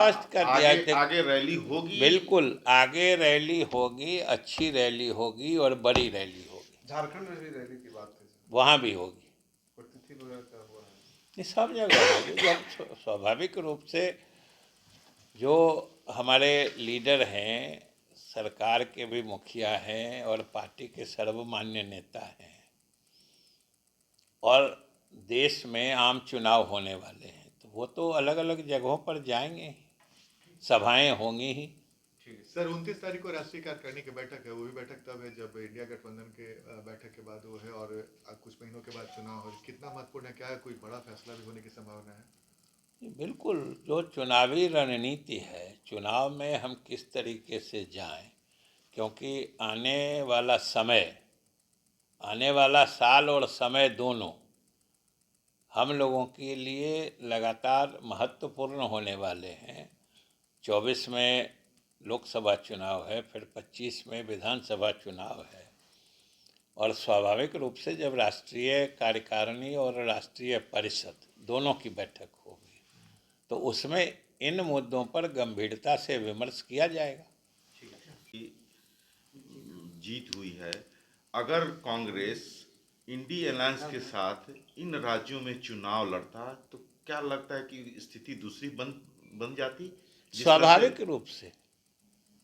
स्पष्ट कर दिया आगे आगे रैली होगी। बिल्कुल आगे रैली होगी, अच्छी रैली होगी और बड़ी रैली होगी। झारखंड में भी रैली की बात है सर, वहाँ भी होगी, कोई तिथि वगैरह क्या हुआ है? ये सब जगह होगी। जब स्वाभाविक रूप से जो हमारे लीडर हैं, सरकार के भी मुखिया हैं और पार्टी के सर्वमान्य नेता हैं, और देश में आम चुनाव होने वाले हैं, तो वो तो अलग अलग जगहों पर जाएंगे ही, सभाएं होंगी ही। ठीक है सर, 29 तारीख को राष्ट्रीय कार्यकारिणी की बैठक है, वो भी बैठक तब है जब इंडिया गठबंधन के बैठक के बाद वो है, और कुछ महीनों के बाद चुनाव है। कितना महत्वपूर्ण है, क्या है, कोई बड़ा फैसला भी होने की संभावना है? बिल्कुल, जो चुनावी रणनीति है, चुनाव में हम किस तरीके से जाएं, क्योंकि आने वाला साल और समय दोनों हम लोगों के लिए लगातार महत्वपूर्ण होने वाले हैं। 24 में लोकसभा चुनाव है, फिर 25 में विधानसभा चुनाव है, और स्वाभाविक रूप से जब राष्ट्रीय कार्यकारिणी और राष्ट्रीय परिषद दोनों की बैठक होगी, तो उसमें इन मुद्दों पर गंभीरता से विमर्श किया जाएगा। जीत हुई है, अगर कांग्रेस इंडी अलायंस के साथ इन राज्यों में चुनाव लड़ता तो क्या लगता है कि स्थिति दूसरी बन जाती? स्वाभाविक रूप से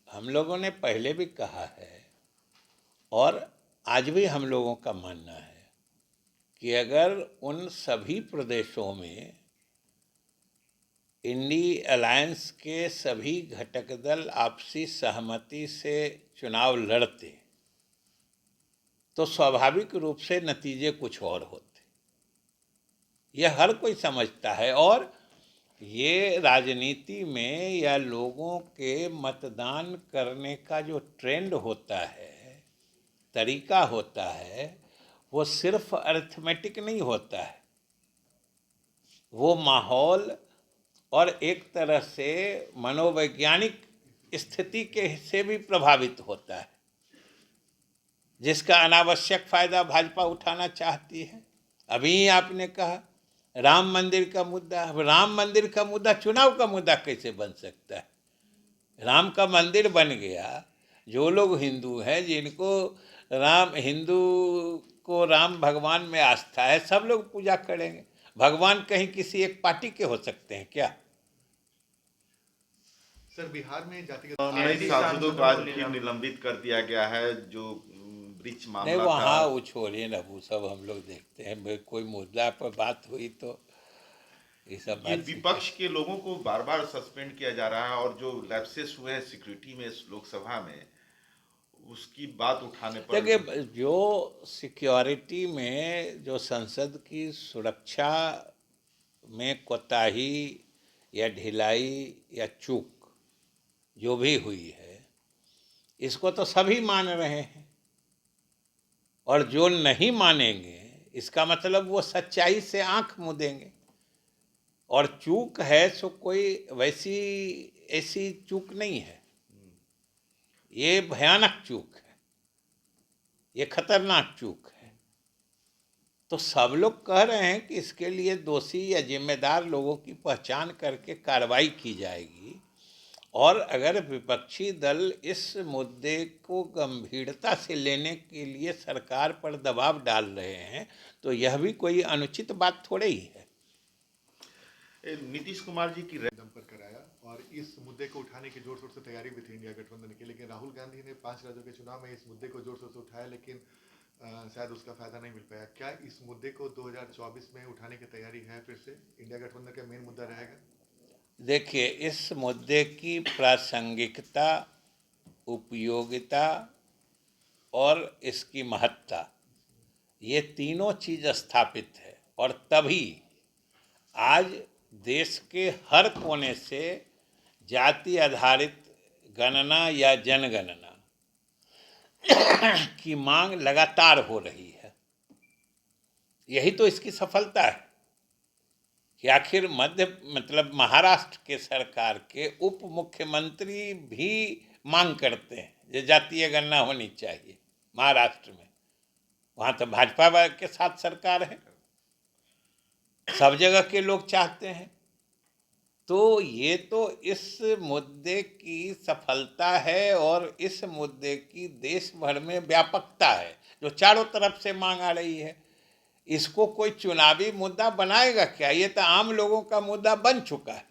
हम लोगों ने पहले भी कहा है और आज भी हम लोगों का मानना है कि अगर उन सभी प्रदेशों में इंडी अलायंस के सभी घटक दल आपसी सहमति से चुनाव लड़ते तो स्वाभाविक रूप से नतीजे कुछ और होते। यह हर कोई समझता है, और ये राजनीति में या लोगों के मतदान करने का जो ट्रेंड होता है, तरीका होता है, वो सिर्फ अरिथमेटिक नहीं होता है, वो माहौल और एक तरह से मनोवैज्ञानिक स्थिति के से भी प्रभावित होता है, जिसका अनावश्यक फायदा भाजपा उठाना चाहती है। अभी आपने कहा राम मंदिर का मुद्दा, राम मंदिर का मुद्दा चुनाव का मुद्दा कैसे बन सकता है? राम का मंदिर बन गया, जो लोग हिंदू हैं, जिनको हिंदू को राम भगवान में आस्था है, सब लोग पूजा करेंगे। भगवान कहीं किसी एक पार्टी के हो सकते हैं क्या? सर, बिहार में जातिगत 19 सांसदों को आज फिर निलंबित कर दिया गया है, जो ब्रिज नहीं, मामला था। वहाँ वो छोड़िए ना, वो सब हम लोग देखते हैं। कोई मुद्दा पर बात हुई तो ये सब ये बात विपक्ष के लोगों को बार बार सस्पेंड किया जा रहा है, और जो लैप्सेस हुए हैं सिक्योरिटी में लोकसभा में, उसकी बात उठाने पर देखिए, जो सिक्योरिटी में जो संसद की सुरक्षा में कोताही या ढिलाई या चूक जो भी हुई है, इसको तो सभी मान रहे हैं, और जो नहीं मानेंगे इसका मतलब वो सच्चाई से आंख मूंदेंगे। और चूक है सो कोई वैसी ऐसी चूक नहीं है, ये भयानक चूक है, ये खतरनाक चूक है। तो सब लोग कह रहे हैं कि इसके लिए दोषी या जिम्मेदार लोगों की पहचान करके कार्रवाई की जाएगी, और अगर विपक्षी दल इस मुद्दे को गंभीरता से लेने के लिए सरकार पर दबाव डाल रहे हैं तो यह भी कोई अनुचित बात थोड़े ही है। नीतीश कुमार जी की दम पर कराया, और इस मुद्दे को उठाने की जोर शोर से तैयारी भी थी इंडिया गठबंधन की, लेकिन राहुल गांधी ने 5 राज्यों के चुनाव में इस मुद्दे को जोर शोर से उठाया, लेकिन शायद उसका फायदा नहीं मिल पाया। क्या इस मुद्दे को 2024 में उठाने की तैयारी है? फिर से इंडिया गठबंधन का मेन मुद्दा रहेगा? देखिए, इस मुद्दे की प्रासंगिकता, उपयोगिता और इसकी महत्ता, ये तीनों चीज़ स्थापित है, और तभी आज देश के हर कोने से जाति आधारित गणना या जनगणना की मांग लगातार हो रही है। यही तो इसकी सफलता है कि आखिर महाराष्ट्र के सरकार के उप मुख्यमंत्री भी मांग करते हैं जो जातीय गणना होनी चाहिए महाराष्ट्र में। वहाँ तो भाजपा के साथ सरकार है, सब जगह के लोग चाहते हैं। तो ये तो इस मुद्दे की सफलता है और इस मुद्दे की देश भर में व्यापकता है जो चारों तरफ से मांग आ रही है। इसको कोई चुनावी मुद्दा बनाएगा क्या? ये तो आम लोगों का मुद्दा बन चुका है।